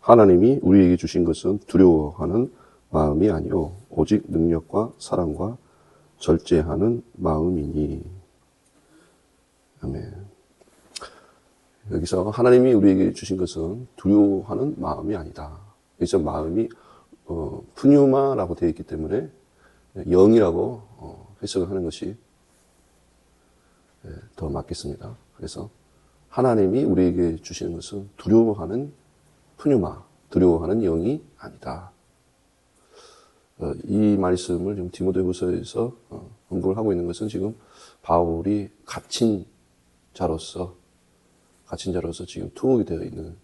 하나님이 우리에게 주신 것은 두려워하는 마음이 아니요 오직 능력과 사랑과 절제하는 마음이니. 아멘. 여기서 하나님이 우리에게 주신 것은 두려워하는 마음이 아니다. 여기서 마음이 푸뉴마라고 되어 있기 때문에 영이라고 해석을 하는 것이 더 맞겠습니다. 그래서 하나님이 우리에게 주시는 것은 두려워하는 푸뉴마, 두려워하는 영이 아니다. 이 말씀을 지금 디모데후서에서 언급을 하고 있는 것은 지금 바울이 갇힌 자로서 지금 투옥이 되어 있는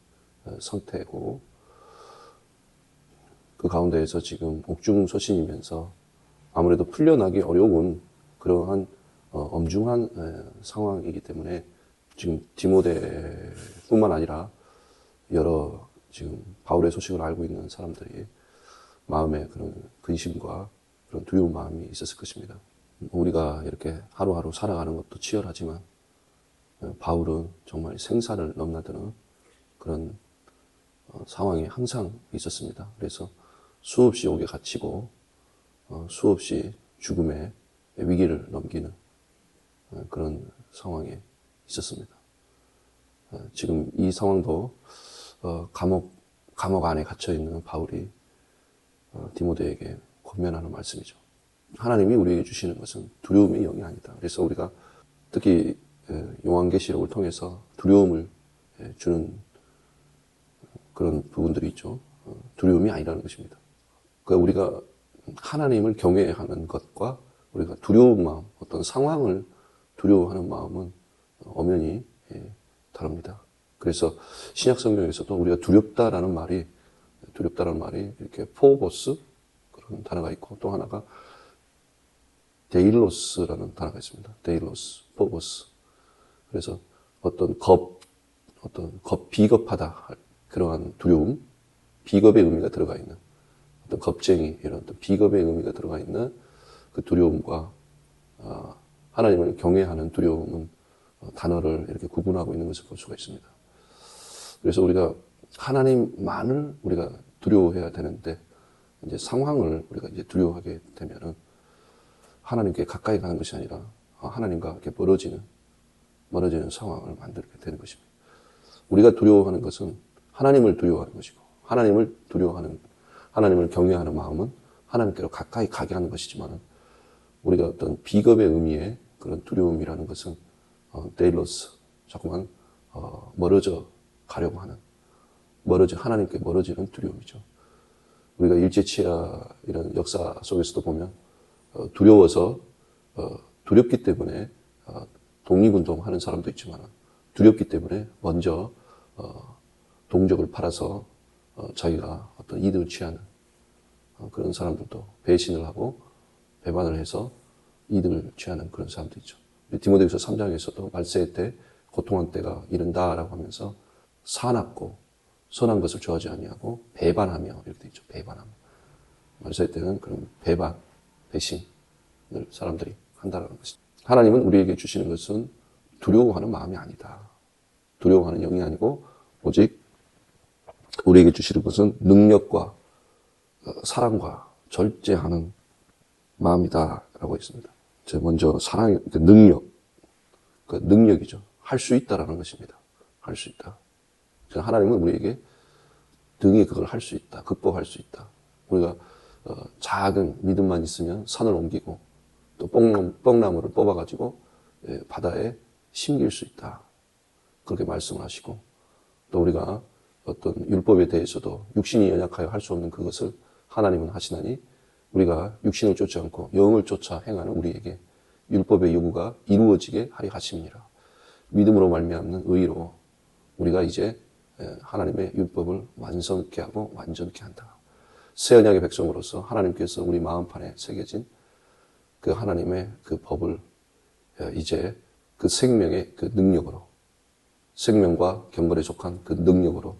상태고, 그 가운데에서 지금 옥중서신이면서 아무래도 풀려나기 어려운 그러한 엄중한 상황이기 때문에 지금 디모데뿐만 아니라 여러 지금 바울의 소식을 알고 있는 사람들이 마음에 그런 근심과 그런 두려운 마음이 있었을 것입니다. 우리가 이렇게 하루하루 살아가는 것도 치열하지만 바울은 정말 생사를 넘나드는 그런 상황이 항상 있었습니다. 그래서 수없이 옥에 갇히고 수없이 죽음의 위기를 넘기는 그런 상황에 있었습니다. 지금 이 상황도 감옥 안에 갇혀있는 바울이 디모데에게 권면하는 말씀이죠. 하나님이 우리에게 주시는 것은 두려움의 영이 아니다. 그래서 우리가 특히 요한계시록을 통해서 두려움을 주는 그런 부분들이 있죠. 두려움이 아니라는 것입니다. 그러니까 우리가 하나님을 경외하는 것과 우리가 두려운 마음, 어떤 상황을 두려워하는 마음은 엄연히 다릅니다. 그래서 신약 성경에서도 우리가 두렵다라는 말이 이렇게 포보스 그런 단어가 있고, 또 하나가 데일로스라는 단어가 있습니다. 데일로스, 포보스. 그래서 비겁하다, 그러한 두려움, 비겁의 의미가 들어가 있는 어떤 겁쟁이, 이런 어떤 비겁의 의미가 들어가 있는 그 두려움과 하나님을 경외하는 두려움은 단어를 이렇게 구분하고 있는 것을 볼 수가 있습니다. 그래서 우리가 하나님만을 우리가 두려워해야 되는데, 이제 상황을 우리가 이제 두려워하게 되면은 하나님께 가까이 가는 것이 아니라 하나님과 이렇게 멀어지는 상황을 만들게 되는 것입니다. 우리가 두려워하는 것은 하나님을 두려워하는 것이고, 하나님을 경외하는 마음은 하나님께로 가까이 가게 하는 것이지만, 우리가 어떤 비겁의 의미의 그런 두려움이라는 것은 데일로스, 자꾸만 멀어져 가려고 하는, 하나님께 멀어지는 두려움이죠. 우리가 일제치하 이런 역사 속에서도 보면 두려워서 두렵기 때문에 독립운동하는 사람도 있지만, 두렵기 때문에 먼저 동족을 팔아서 자기가 어떤 이득을 취하는 그런 사람들도, 배신을 하고 배반을 해서 이득을 취하는 그런 사람도 있죠. 디모데후서 3장에서도 말세 때 고통한 때가 이른다라고 하면서 사납고 선한 것을 좋아하지 아니하고 배반하며, 이렇게 되어 있죠. 배반하며. 말세 때는 그런 배신을 사람들이 한다는 것이죠. 하나님은 우리에게 주시는 것은 두려워하는 마음이 아니다. 두려워하는 영이 아니고 오직 우리에게 주시는 것은 능력과 사랑과 절제하는 마음이다라고 했습니다. 먼저 사랑의 능력, 그 능력이죠. 할 수 있다라는 것입니다. 할 수 있다. 하나님은 우리에게 등이 그걸 할 수 있다, 극복할 수 있다. 우리가 작은 믿음만 있으면 산을 옮기고, 또 뽕나무를 뽑아가지고 바다에 심길 수 있다. 그렇게 말씀을 하시고, 또 우리가 어떤 율법에 대해서도 육신이 연약하여 할 수 없는 그것을 하나님은 하시나니, 우리가 육신을 쫓지 않고 영을 쫓아 행하는 우리에게 율법의 요구가 이루어지게 하려 하심이니라. 믿음으로 말미암는 의로 우리가 이제 하나님의 율법을 완성케 하고 완전케 한다. 새 언약의 백성으로서 하나님께서 우리 마음판에 새겨진 그 하나님의 그 법을 이제 그 생명의 그 능력으로, 생명과 경건에 속한 그 능력으로,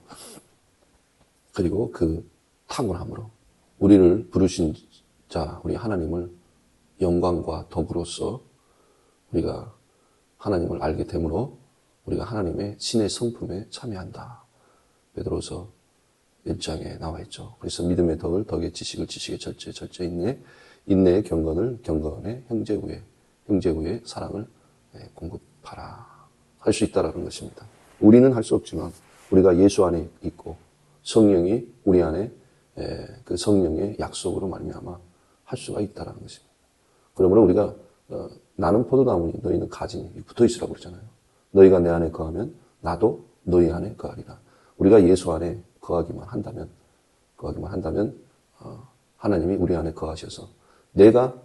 그리고 그 탁월함으로 우리를 부르신 자, 우리 하나님을 영광과 덕으로서 우리가 하나님을 알게 되므로 우리가 하나님의 신의 성품에 참여한다. 베드로서 1장에 나와 있죠. 그래서 믿음의 덕을 덕의 지식을 지식의 절제 절제 인내의 경건을 경건의 형제우의 사랑을 공급하라. 할 수 있다라는 것입니다. 우리는 할 수 없지만 우리가 예수 안에 있고 성령이 우리 안에 그 성령의 약속으로 말미암아 할 수가 있다라는 것입니다. 그러므로 우리가 나는 포도나무니 너희는 가지니 붙어 있으라고 그러잖아요. 너희가 내 안에 거하면 나도 너희 안에 거하리라. 우리가 예수 안에 거하기만 한다면 하나님이 우리 안에 거하셔서 내가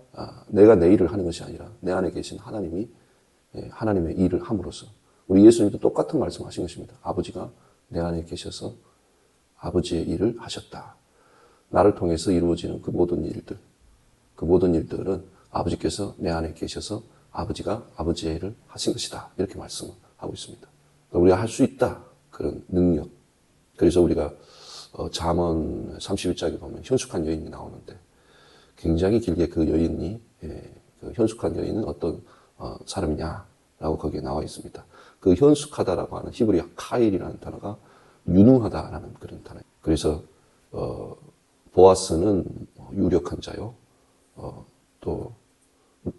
내 일을 하는 것이 아니라 내 안에 계신 하나님이 하나님의 일을 함으로써 우리 예수님도 똑같은 말씀하신 것입니다. 아버지가 내 안에 계셔서 아버지의 일을 하셨다. 나를 통해서 이루어지는 그 모든 일들은 아버지께서 내 안에 계셔서 아버지가 아버지의 일을 하신 것이다. 이렇게 말씀하고 있습니다. 그러니까 우리가 할 수 있다. 그런 능력. 그래서 우리가 잠언 31장에 보면 현숙한 여인이 나오는데 굉장히 길게 그 여인이 그 현숙한 여인은 어떤 사람이냐라고 거기에 나와 있습니다. 그 현숙하다라고 하는 히브리 카일이라는 단어가 유능하다라는 그런 단어예요. 그래서 보아스는 유력한 자요. 또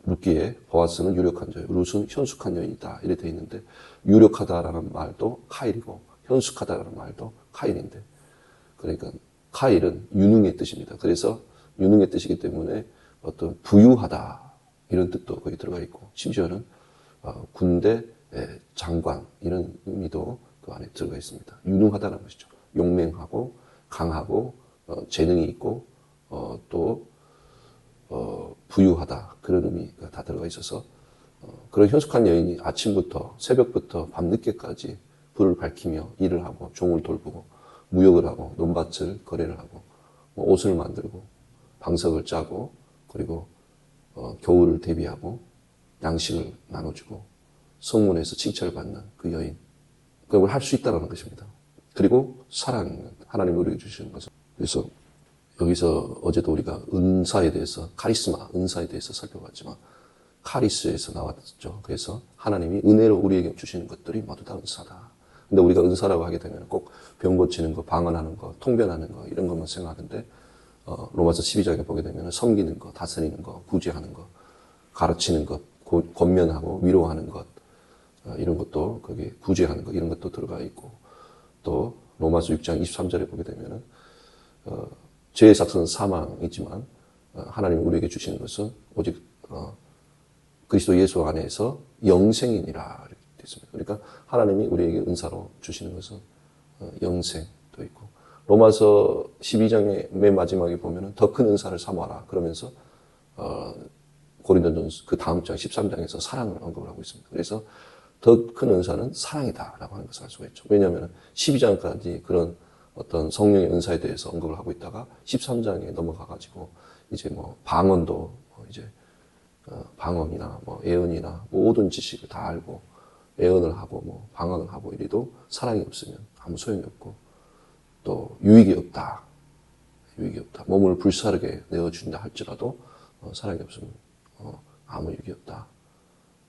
룻기에 보아스는 유력한 자요. 룻은 현숙한 여인이다. 이렇게 되어 있는데 유력하다라는 말도 카일이고 현숙하다라는 말도 카일인데 그러니까 카일은 유능의 뜻입니다. 그래서 유능의 뜻이기 때문에 어떤 부유하다 이런 뜻도 거기 들어가 있고 심지어는 군대 장관 이런 의미도 그 안에 들어가 있습니다. 유능하다는 것이죠. 용맹하고 강하고 재능이 있고 또 부유하다 그런 의미가 다 들어가 있어서 그런 현숙한 여인이 아침부터 새벽부터 밤늦게까지 불을 밝히며 일을 하고 종을 돌보고 무역을 하고 논밭을 거래를 하고 옷을 만들고 방석을 짜고 그리고 겨울을 대비하고 양식을 나눠주고 성문에서 칭찬을 받는 그 여인 그걸 할 수 있다는 것입니다. 그리고 사랑 하나님이 우리에게 주시는 것은 그래서 여기서 어제도 우리가 은사에 대해서 카리스마 은사에 대해서 살펴봤지만 카리스에서 나왔죠. 그래서 하나님이 은혜로 우리에게 주시는 것들이 모두 다 은사다. 근데 우리가 은사라고 하게 되면 꼭 병 고치는 거, 방언하는 거, 통변하는 거 이런 것만 생각하는데 로마서 12장에 보게 되면 섬기는 거, 다스리는 거, 구제하는 거, 가르치는 것, 권면하고 위로하는 것 이런 것도 거기 구제하는 것 이런 것도 들어가 있고 또 로마서 6장 23절에 보게 되면 죄의 삭스는 사망이지만 하나님이 우리에게 주시는 것은 오직 그리스도 예수 안에서 영생이니라 이렇게 되어 있습니다. 그러니까 하나님이 우리에게 은사로 주시는 것은 영생도 있고 로마서 12장의 맨 마지막에 보면 더 큰 은사를 삼아라 그러면서 고린도전서 그 다음 장 13장에서 사랑을 언급을 하고 있습니다. 그래서 더 큰 은사는 사랑이다라고 하는 것을 알 수가 있죠. 왜냐하면 12장까지 그런 어떤 성령의 은사에 대해서 언급을 하고 있다가 13장에 넘어가가지고 이제 뭐 방언도 이제 방언이나 뭐 예언이나 모든 지식을 다 알고 예언을 하고 뭐 방언을 하고 이래도 사랑이 없으면 아무 소용이 없고 또 유익이 없다. 몸을 불사르게 내어준다 할지라도 사랑이 없으면 아무 유익이 없다.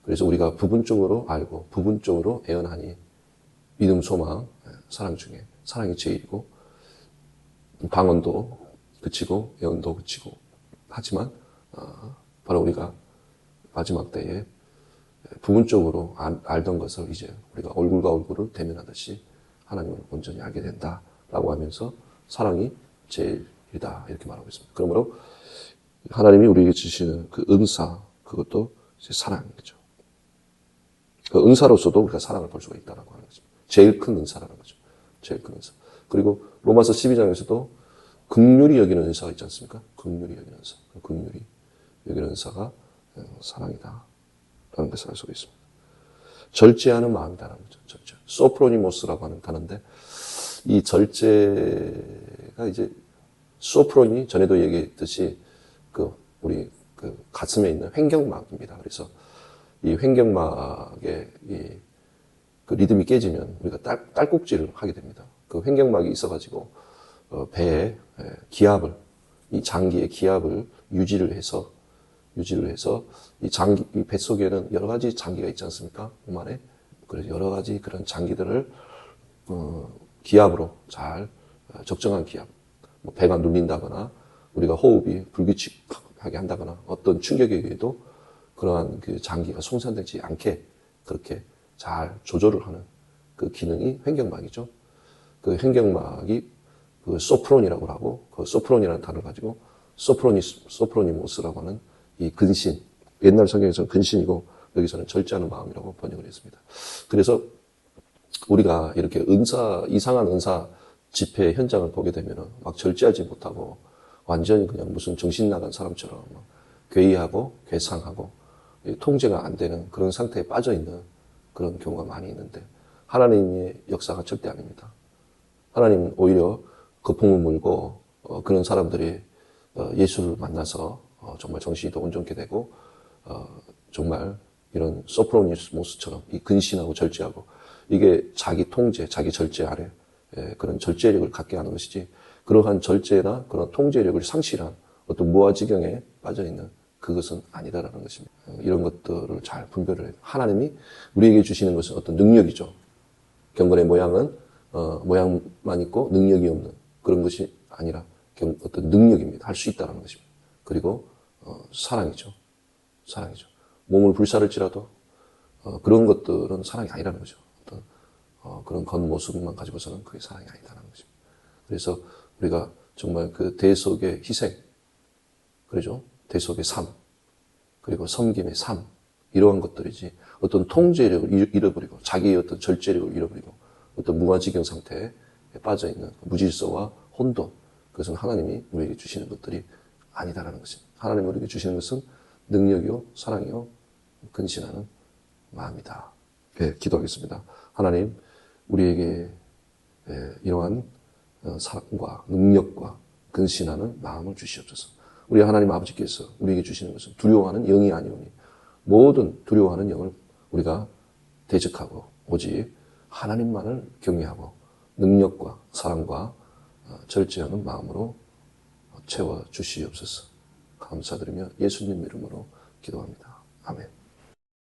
그래서 우리가 부분적으로 알고 부분적으로 예언하니 믿음, 소망, 사랑 중에 사랑이 제일이고 방언도 그치고 예언도 그치고 하지만 바로 우리가 마지막 때에 부분적으로 알던 것을 이제 우리가 얼굴과 얼굴을 대면하듯이 하나님을 온전히 알게 된다라고 하면서 사랑이 제일이다 이렇게 말하고 있습니다. 그러므로 하나님이 우리에게 주시는 그 은사 그것도 이제 사랑이죠. 그 은사로서도 우리가 사랑을 볼 수가 있다라고 하는 거죠. 제일 큰 은사라는 거죠. 제일 큰 은사. 그리고 로마서 12장에서도 긍휼히 여기는 은사가 있지 않습니까? 긍휼히 여기는 은사. 긍휼히 여기는 은사가 사랑이다. 라는 것을 알 수가 있습니다. 절제하는 마음이다라는 거죠. 절제. 소프로니모스라고 하는 단어인데 이 절제가 이제 소프로니 전에도 얘기했듯이 우리 가슴에 있는 횡격막입니다. 그래서 이 횡격막에 그 리듬이 깨지면 우리가 딸꾹질을 하게 됩니다. 그 횡격막이 있어가지고 배에 기압을 이 장기의 기압을 유지를 해서 이 뱃속에는 여러 가지 장기가 있지 않습니까? 몸 안에. 그래서 여러 가지 그런 장기들을 기압으로 잘 적정한 기압, 뭐 배가 눌린다거나 우리가 호흡이 불규칙하게 한다거나 어떤 충격에 의해도 그러한 그 장기가 손상되지 않게 그렇게 잘 조절을 하는 그 기능이 횡격막이죠. 그 횡격막이 그 소프론이라고 하고 그 소프론이라는 단어를 가지고 소프로니모스라고 하는 이 근신, 옛날 성경에서는 근신이고 여기서는 절제하는 마음이라고 번역을 했습니다. 그래서 우리가 이렇게 이상한 은사 집회 현장을 보게 되면 막 절제하지 못하고 완전히 그냥 무슨 정신 나간 사람처럼 괴이하고 괴상하고 통제가 안 되는 그런 상태에 빠져 있는 그런 경우가 많이 있는데 하나님의 역사가 절대 아닙니다. 하나님은 오히려 거품을 물고 그런 사람들이 예수를 만나서 정말 정신이 더 온전케 되고 정말 이런 소프로니모스처럼 이 근신하고 절제하고 이게 자기 통제, 자기 절제 아래 그런 절제력을 갖게 하는 것이지 그러한 절제나 그런 통제력을 상실한 어떤 무아지경에 빠져있는 그것은 아니다라는 것입니다. 이런 것들을 잘 분별을 해요. 하나님이 우리에게 주시는 것은 어떤 능력이죠. 경건의 모양은 모양만 있고 능력이 없는 그런 것이 아니라 어떤 능력입니다. 할 수 있다는 것입니다. 그리고 사랑이죠. 사랑이죠. 몸을 불사를지라도 그런 것들은 사랑이 아니라는 거죠. 어떤 그런 겉모습만 가지고서는 그게 사랑이 아니다라는 것입니다. 그래서 우리가 정말 그 대속의 희생, 그러죠. 대속의 삶, 그리고 섬김의 삶, 이러한 것들이지 어떤 통제력을 잃어버리고 자기의 어떤 절제력을 잃어버리고 어떤 무아지경 상태에 빠져있는 무질서와 혼돈, 그것은 하나님이 우리에게 주시는 것들이 아니다라는 것입니다. 하나님이 우리에게 주시는 것은 능력이요, 사랑이요, 근신하는 마음이다. 네, 기도하겠습니다. 하나님, 우리에게 이러한 사랑과 능력과 근신하는 마음을 주시옵소서. 우리 하나님 아버지께서 우리에게 주시는 것은 두려워하는 영이 아니오니 모든 두려워하는 영을 우리가 대적하고 오직 하나님만을 경외하고 능력과 사랑과 절제하는 마음으로 채워 주시옵소서. 감사드리며 예수님 이름으로 기도합니다. 아멘.